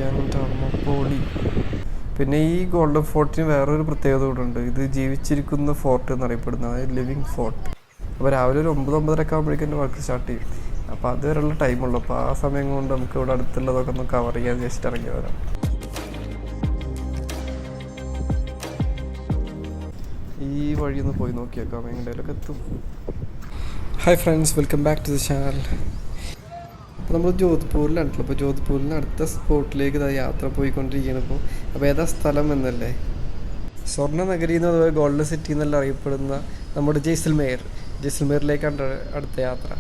എൻ്റെ അമ്മ പൊളി. പിന്നെ ഈ ഗോൾഡൻ ഫോർട്ടിന് വേറൊരു പ്രത്യേകത കൂടെ ഉണ്ട്. ഇത് ജീവിച്ചിരിക്കുന്ന ഫോർട്ട് എന്നറിയപ്പെടുന്നത്, അതായത് ലിവിങ് ഫോർട്ട്. അപ്പോൾ രാവിലെ ഒരു 9-9:30 ആകുമ്പോഴേക്കും എൻ്റെ വർക്ക് സ്റ്റാർട്ട് ചെയ്യും. അപ്പോൾ അതുവരെയുള്ള ടൈമുള്ളൂ. അപ്പോൾ ആ സമയം കൊണ്ട് നമുക്ക് ഇവിടെ അടുത്തുള്ളതൊക്കെ ഒന്ന് കവർ ചെയ്യാൻ ജസ്റ്റ് ഇറങ്ങി വരാം. ഈ വഴി ഒന്ന് പോയി നോക്കിയേക്കാം, എങ്ങനെയൊക്കെ എത്തും. Hi friends, welcome back to the channel. അപ്പോൾ നമ്മൾ ജോധ്പൂരിലാണല്ലോ. അപ്പോൾ ജോധ്പൂരിന് അടുത്ത സ്പോട്ടിലേക്ക് യാത്ര പോയിക്കൊണ്ടിരിക്കുകയാണ്. അപ്പോൾ ഏതാ സ്ഥലം എന്നല്ലേ, സ്വർണ്ണ നഗരി എന്ന് അതുപോലെ ഗോൾഡൻ സിറ്റി എന്നെല്ലാം അറിയപ്പെടുന്ന നമ്മുടെ ജയ്സൽമേറിലേക്കാണ് അടുത്ത യാത്ര.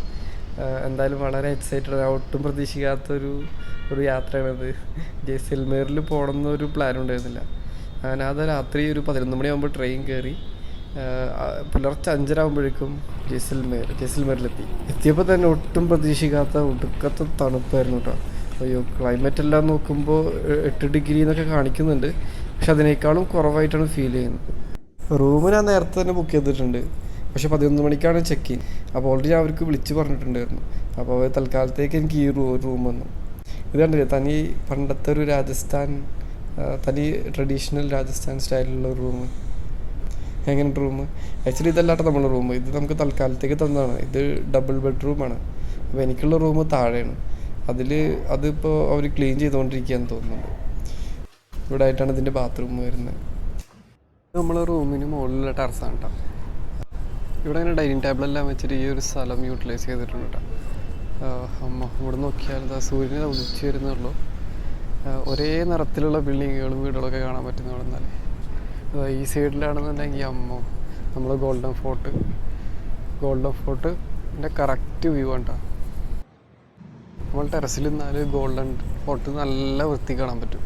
എന്തായാലും വളരെ എക്സൈറ്റഡ്, ഒട്ടും പ്രതീക്ഷിക്കാത്തൊരു യാത്രയാണത്. ജയ്സൽമേറിൽ പോകണമെന്നൊരു പ്ലാൻ ഉണ്ടായിരുന്നില്ല. അങ്ങനെ അത് രാത്രി ഒരു 11 മണിയാകുമ്പോൾ ട്രെയിൻ കയറി പുലർച്ചെ 5:30 ആകുമ്പോഴേക്കും ജയ്സൽമേറിലെത്തി. എത്തിയപ്പോൾ തന്നെ ഒട്ടും പ്രതീക്ഷിക്കാത്ത ഒടുക്കത്തെ തണുപ്പായിരുന്നു കേട്ടോ. അയ്യോ, ക്ലൈമറ്റ് എല്ലാം നോക്കുമ്പോൾ 8 ഡിഗ്രി എന്നൊക്കെ കാണിക്കുന്നുണ്ട്, പക്ഷെ അതിനേക്കാളും കുറവായിട്ടാണ് ഫീൽ ചെയ്യുന്നത്. റൂം ഞാൻ നേരത്തെ തന്നെ ബുക്ക് ചെയ്തിട്ടുണ്ട്, പക്ഷെ 11 മണിക്കാണ് ചെക്ക് ഇൻ. അപ്പോൾ ഓൾറെഡി ഞാൻ അവർക്ക് വിളിച്ച് പറഞ്ഞിട്ടുണ്ടായിരുന്നു. അപ്പോൾ തൽക്കാലത്തേക്ക് എനിക്ക് ഈ റൂം വന്നു. ഇത് കണ്ടില്ലേ, തനി പണ്ടത്തെ ഒരു തനി ട്രഡീഷണൽ രാജസ്ഥാൻ സ്റ്റൈലിലുള്ള റൂം. എങ്ങനെ റൂം ആക്ച്വലി ഇതല്ലാട്ടോ നമ്മളെ റൂം, ഇത് നമുക്ക് തൽക്കാലത്തേക്ക് തന്നതാണ്. ഇത് ഡബിൾ ബെഡ്റൂമാണ്. അപ്പോൾ എനിക്കുള്ള റൂം താഴെയാണ്. അതിപ്പോൾ അവർ ക്ലീൻ ചെയ്തുകൊണ്ടിരിക്കുകയെന്ന് തോന്നുന്നുണ്ട്. ഇവിടെ ആയിട്ടാണ് ഇതിൻ്റെ ബാത്റൂം വരുന്നത്. നമ്മളെ റൂമിന് മുകളിലുള്ള ടെറസാണ് കേട്ടോ. ഇവിടെ അങ്ങനെ ഡൈനിങ് ടേബിളെല്ലാം വെച്ചിട്ട് ഈ ഒരു സ്ഥലം യൂട്ടിലൈസ് ചെയ്തിട്ടുണ്ട് കേട്ടോ. ഇവിടെ നോക്കിയാൽ സൂര്യനെ ഉദിച്ചു വരുന്നുള്ളൂ. ഒരേ നിറത്തിലുള്ള ബിൽഡിങ്ങുകളും വീടുകളൊക്കെ കാണാൻ പറ്റുന്ന ഇവിടെ നിന്നാലേ. ഈ സൈഡിലാണെന്നുണ്ടെങ്കിൽ നമ്മൾ ഗോൾഡൻ ഫോർട്ടിൻ്റെ കറക്റ്റ് വ്യൂ ആണ് കേട്ടോ. നമ്മൾ ടെറസിൽ നിന്നാൽ ഗോൾഡൻ ഫോർട്ട് നല്ല വൃത്തി കാണാൻ പറ്റും.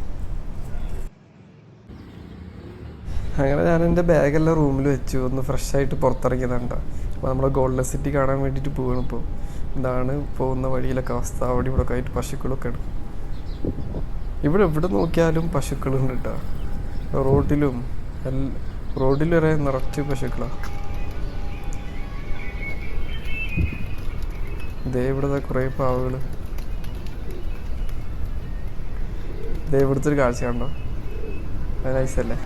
അങ്ങനെ ഞാൻ എൻ്റെ ബാഗെല്ലാം റൂമിൽ വെച്ചു, ഒന്ന് ഫ്രഷായിട്ട് പുറത്തിറങ്ങിയതാണ്. അപ്പോൾ നമ്മൾ ഗോൾഡൻ സിറ്റി കാണാൻ വേണ്ടിയിട്ട് പോവുകയാണ്. ഇപ്പോൾ ഇതാണ് പോകുന്ന വഴിയിലൊക്കെ അവസ്ഥ. അവിടെ ഇവിടെ ഒക്കെ ആയിട്ട് പശുക്കളൊക്കെ ഉണ്ട്. എവിടെ നോക്കിയാലും പശുക്കളുണ്ട് കേട്ടോ. റോഡിൽ വരെ നിറച്ച് പശുക്കളാണ്. ഇതേ ഇവിടുത്തെ കുറേ പാവകൾ. ഇതേ ഇവിടുത്തെ ഒരു കാഴ്ച കണ്ടോ, അത് നൈസല്ലേ.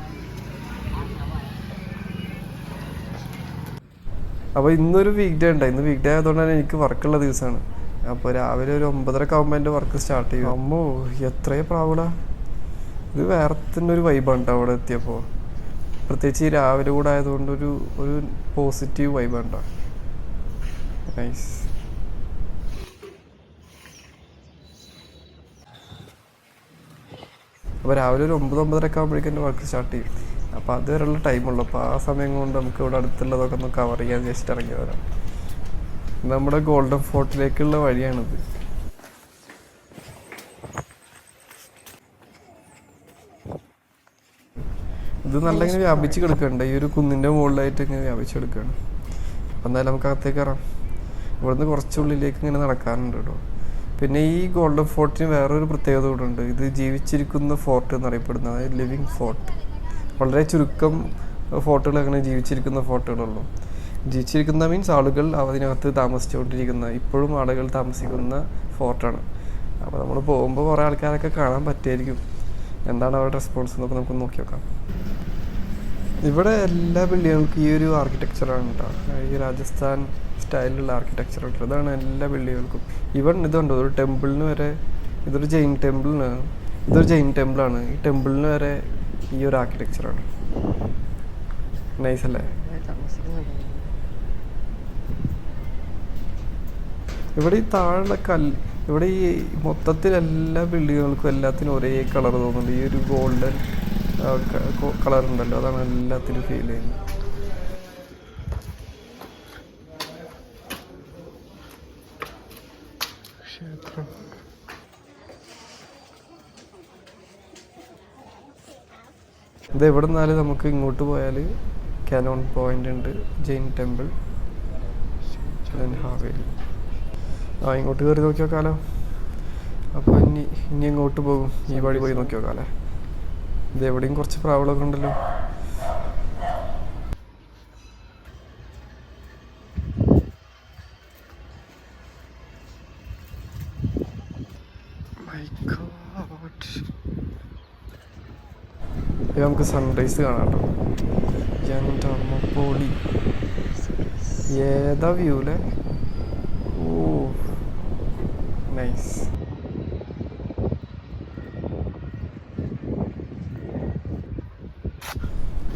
അപ്പോൾ ഇന്നൊരു വീക്ക് ഡേ ഉണ്ട്. ഇന്ന് വീക്ക് ഡേ ആയതുകൊണ്ട് തന്നെ എനിക്ക് വർക്കുള്ള ദിവസമാണ്. അപ്പോൾ രാവിലെ ഒരു 9:30 ആകുമ്പോൾ എൻ്റെ വർക്ക് സ്റ്റാർട്ട് ചെയ്യും. അമ്മോ, എത്രയോ പ്രാവുകളാ. ഇത് വേറെ തന്നെ ഒരു വൈബാണ് കേട്ടോ അവിടെ എത്തിയപ്പോൾ. പ്രത്യേകിച്ച് ഈ രാവിലെ കൂടെ ആയതുകൊണ്ട് ഒരു പോസിറ്റീവ് വൈബാണ് കേട്ടോ. നൈസ്. അപ്പോൾ രാവിലെ ഒരു 9-9:30 ആകുമ്പോഴേക്കും എൻ്റെ വർക്ക് സ്റ്റാർട്ട് ചെയ്യും. അപ്പോൾ അതുവരെയുള്ള ടൈമുള്ളൂ. അപ്പോൾ ആ സമയം കൊണ്ട് നമുക്ക് ഇവിടെ അടുത്തുള്ളതൊക്കെ ഒന്ന് കവർ ചെയ്യാൻ ജസ്റ്റ് ഇറങ്ങി വരാം. നമ്മുടെ ഗോൾഡൻ ഫോർട്ടിലേക്കുള്ള വഴിയാണിത്. ഇത് നല്ല ഇങ്ങനെ വ്യാപിച്ച് കിടക്കുന്നുണ്ട്. ഈ ഒരു കുന്നിൻ്റെ മുകളിലായിട്ട് ഇങ്ങനെ വ്യാപിച്ച് കിടക്കുകയാണ്. അപ്പോൾ എന്തായാലും നമുക്ക് അകത്തേക്ക് കയറാം. ഇവിടുന്ന് കുറച്ചുള്ളിലേക്ക് ഇങ്ങനെ നടക്കാനുണ്ട് കേട്ടോ. പിന്നെ ഈ ഗോൾഡൻ ഫോർട്ടിന് വേറൊരു പ്രത്യേകത കൂടെ ഉണ്ട്. ഇത് ജീവിച്ചിരിക്കുന്ന ഫോർട്ട് എന്നറിയപ്പെടുന്നത്, അതായത് ലിവിങ് ഫോർട്ട്. വളരെ ചുരുക്കം ഫോർട്ടുകൾ അങ്ങനെ ജീവിച്ചിരിക്കുന്ന ഫോർട്ടുകളുള്ളൂ. ജീവിച്ചിരിക്കുന്ന മീൻസ് ആളുകൾ അതിനകത്ത് താമസിച്ചുകൊണ്ടിരിക്കുന്ന, ഇപ്പോഴും ആളുകൾ താമസിക്കുന്ന ഫോർട്ടാണ്. അപ്പോൾ നമ്മൾ പോകുമ്പോൾ കുറേ ആൾക്കാരൊക്കെ കാണാൻ പറ്റുമായിരിക്കും. എന്താണ് അവരുടെ റെസ്പോൺസ് എന്നൊക്കെ നമുക്ക് നോക്കി നോക്കാം. ഇവിടെ എല്ലാ ബിൽഡിങ്ങുകൾക്കും ഈ ഒരു ആർക്കിടെക്ചറാണ് കേട്ടോ. ഈ രാജസ്ഥാൻ സ്റ്റൈലിലുള്ള ആർക്കിടെക്ചർ ഇതാണ് എല്ലാ ബിൽഡിങ്ങുകൾക്കും. ഇതുണ്ടോ, ഒരു ടെമ്പിളിന് വരെ, ഇതൊരു ജെയിൻ ടെമ്പിളാണ്. ഈ ടെമ്പിളിന് വരെ ഈ ഒരു ആർക്കിടെക്ചറാണ്. നൈസ് അല്ലേ. ഇവിടെ ഈ താഴെ ഇവിടെ ഈ മൊത്തത്തിൽ എല്ലാ ബിൽഡിങ്ങുകൾക്കും എല്ലാത്തിനും ഒരേ കളർ തോന്നുന്നുണ്ട്. ഈ ഒരു ഗോൾഡൻ കളർ ഉണ്ടല്ലോ, അതാണ് എല്ലാത്തിനും ഫീൽ ചെയ്യുന്നത്. ക്ഷേത്രം. ഇത് എവിടെ നിന്നാലും നമുക്ക് ഇങ്ങോട്ട് പോയാൽ കാനോൺ പോയിന്റ് ഉണ്ട്, ജെയിൻ ടെമ്പിൾ, ഹാവേലി. ഇങ്ങോട്ട് കയറി നോക്കി നോക്കാമല്ലോ. അപ്പോൾ ഇനി എങ്ങോട്ട് പോകും, ഈ വഴി പോയി നോക്കി നോക്കാമല്ലേ. ഇത് എവിടെയും കുറച്ച് പ്രാബ്ലമൊക്കെ ഉണ്ടല്ലോ. My God. ഗുഡ്. നമുക്ക് സൺറൈസ് കാണാം കേട്ടോ. എൻ്റെ അമ്മ പൊളി. ഏതാ വ്യൂ അല്ലേ? ഓ നൈസ്.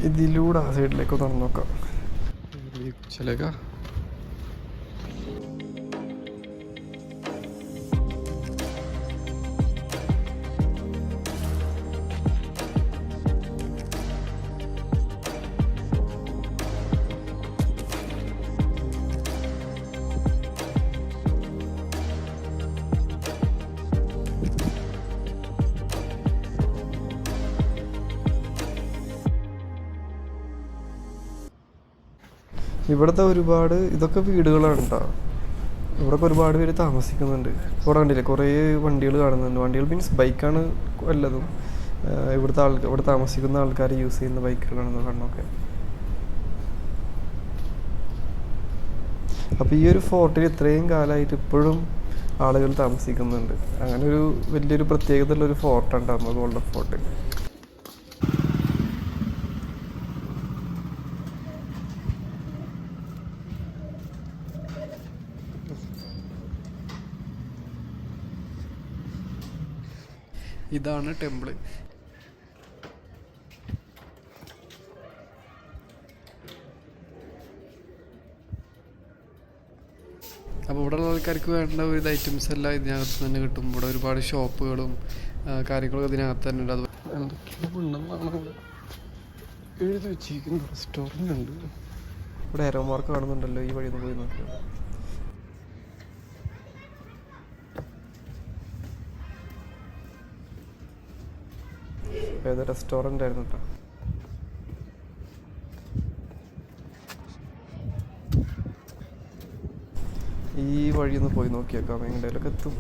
ഇതിലൂടെ ആ സൈഡിലേക്ക് തുറന്നു നോക്കാം. ചലേക്കാ. ഇവിടുത്തെ ഒരുപാട് ഇതൊക്കെ വീടുകളാണ് കേട്ടോ. ഇവിടെ ഒരുപാട് പേര് താമസിക്കുന്നുണ്ട്. ഇവിടെ കണ്ടില്ലേ കുറേ വണ്ടികൾ കാണുന്നുണ്ട്. വണ്ടികൾ മീൻസ് ബൈക്കാണ് വല്ലതും. ഇവിടെ താമസിക്കുന്ന ആൾക്കാർ യൂസ് ചെയ്യുന്ന ബൈക്കുകളാണെന്ന് കണ്ണൊക്കെ. അപ്പോൾ ഈ ഒരു ഫോർട്ടിൽ ഇത്രയും കാലമായിട്ട് ഇപ്പോഴും ആളുകൾ താമസിക്കുന്നുണ്ട്. അങ്ങനെ ഒരു വലിയൊരു പ്രത്യേകത ഉള്ളൊരു ഫോർട്ടാണ് നമ്മൾ ഗോൾഡൻ ഫോർട്ട്. ഇതാണ് ടെമ്പിള്. അപ്പോൾ ഇവിടെയുള്ള ആൾക്കാർക്ക് വേണ്ട ഒരു ഐറ്റംസ് എല്ലാം ഇതിനകത്ത് തന്നെ കിട്ടും. ഇവിടെ ഒരുപാട് ഷോപ്പുകളും കാര്യങ്ങളൊക്കെ ഇതിനകത്ത് തന്നെ ഉണ്ട്. അത് എന്തൊക്കെയാണ് എഴുതി വെച്ചിരിക്കുന്ന റെസ്റ്റോറൻ്റ് ഉണ്ട്. ഇവിടെ എരോ മാർക്ക് കാണുന്നുണ്ടല്ലോ. ഈ വഴി ഒന്ന് പോയി നോക്കിയോ. ഏത് റെസ്റ്റോറൻ്റ് ആയിരുന്നു കേട്ടോ. ഈ വഴിയൊന്ന് പോയി നോക്കിയേക്കാം, എങ്ങനെയൊക്കെ എത്തും.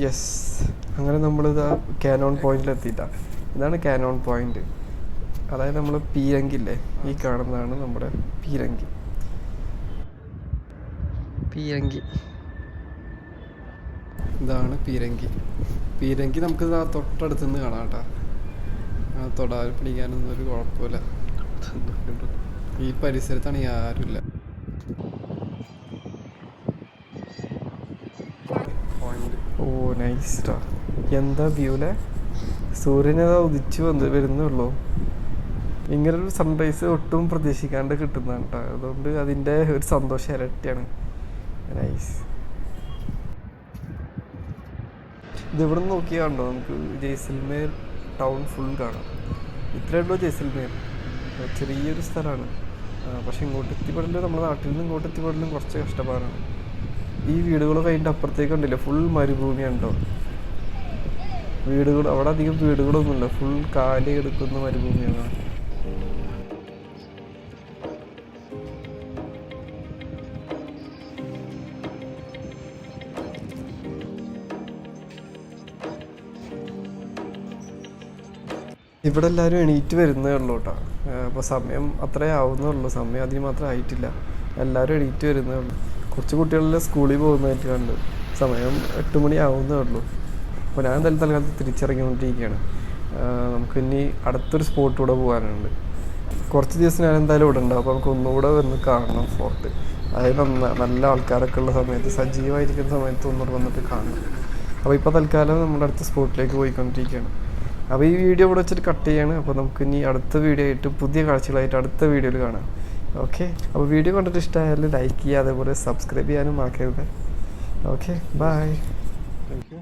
യെസ്, അങ്ങനെ നമ്മളിതാ കാനോൺ പോയിന്റിലെത്തിയിട്ടാണ്. ഇതാണ് കാനോൺ പോയിന്റ്. അതായത് നമ്മൾ പീരങ്കില്ലേ, ഈ കാണുന്നതാണ് നമ്മുടെ പീരങ്കി. ഇതാണ് പീരങ്കി നമുക്ക് തൊട്ടടുത്ത് നിന്ന് കാണാം കേട്ടോ. തൊടാൻ പിടിക്കാനൊന്നും ഒരു കുഴപ്പമില്ല. ഈ പരിസരത്താണ് ആരുമില്ല. ഓ നൈസ്റ്റാ. എന്താ വ്യൂലെ, സൂര്യനതാ ഉദിച്ചു വരുന്നുള്ളൂ. ഇങ്ങനൊരു സൺറൈസ് ഒട്ടും പ്രതീക്ഷിക്കാണ്ട് കിട്ടുന്നതാണ് കേട്ടോ. അതുകൊണ്ട് അതിൻ്റെ ഒരു സന്തോഷം ഇരട്ടിയാണ്. നൈസ്. ഇതിവിടെ നിന്ന് നോക്കിയാണ്ടോ നമുക്ക് ജയ്സൽമേർ ടൗൺ ഫുൾ കാണാം. ഇത്രയുള്ളൂ ജയ്സൽമേർ. ചെറിയൊരു സ്ഥലമാണ്. പക്ഷെ ഇങ്ങോട്ട് എത്തിപ്പെടലും നമ്മുടെ നാട്ടിൽ നിന്ന് ഇങ്ങോട്ട് എത്തിപ്പെടലും കുറച്ച് കഷ്ടപ്പാടാണ്. ഈ വീടുകളൊക്കെ അതിൻ്റെ അപ്പുറത്തേക്ക് ഉണ്ടല്ലോ, ഫുൾ മരുഭൂമിയുണ്ടോ. അവിടെ അധികം വീടുകളൊന്നുമില്ല, ഫുൾ കാലി എടുക്കുന്ന മരുഭൂമിയാണ്. ഇവിടെ എല്ലാവരും എണീറ്റ് വരുന്നേ ഉള്ളൂ കേട്ടോ. അപ്പോൾ സമയം അത്രേ ആവുന്നേ ഉള്ളൂ. സമയം അതിന് മാത്രം ആയിട്ടില്ല. എല്ലാവരും എണീറ്റ് വരുന്നേ ഉള്ളൂ. കുറച്ച് കുട്ടികളെല്ലാം സ്കൂളിൽ പോകുന്നതായിട്ട് കണ്ട്. സമയം 8 മണി ആവുന്നേ ഉള്ളൂ. അപ്പോൾ ഞാൻ എന്തായാലും തൽക്കാലത്ത് തിരിച്ചിറങ്ങിക്കൊണ്ടിരിക്കുകയാണ്. നമുക്കിനി അടുത്തൊരു സ്പോട്ട് കൂടെ പോകാനുണ്ട്. കുറച്ച് ദിവസം ഞാൻ എന്തായാലും ഇവിടെ ഉണ്ടാവും. അപ്പോൾ നമുക്ക് ഒന്നുകൂടെ വന്ന് കാണണം ഫോർട്ട്. അതായത് നല്ല ആൾക്കാരൊക്കെ ഉള്ള സമയത്ത്, സജീവമായിരിക്കുന്ന സമയത്ത് ഒന്നുകൂടെ വന്നിട്ട് കാണണം. അപ്പോൾ ഇപ്പോൾ തൽക്കാലം നമ്മുടെ അടുത്ത സ്പോട്ടിലേക്ക് പോയിക്കൊണ്ടിരിക്കുകയാണ്. അപ്പോൾ ഈ വീഡിയോ ഇവിടെ വെച്ചിട്ട് കട്ട് ചെയ്യാണ്. അപ്പോൾ നമുക്ക് ഇനി അടുത്ത വീഡിയോ ആയിട്ട് പുതിയ കാഴ്ചകളായിട്ട് അടുത്ത വീഡിയോയിൽ കാണാം. ഓക്കെ, അപ്പോൾ വീഡിയോ കണ്ടിട്ട് ഇഷ്ടമായാലും ലൈക്ക് ചെയ്യുക, അതേപോലെ സബ്സ്ക്രൈബ് ചെയ്യാനും മറക്കരുത്. Okay, bye. Thank U.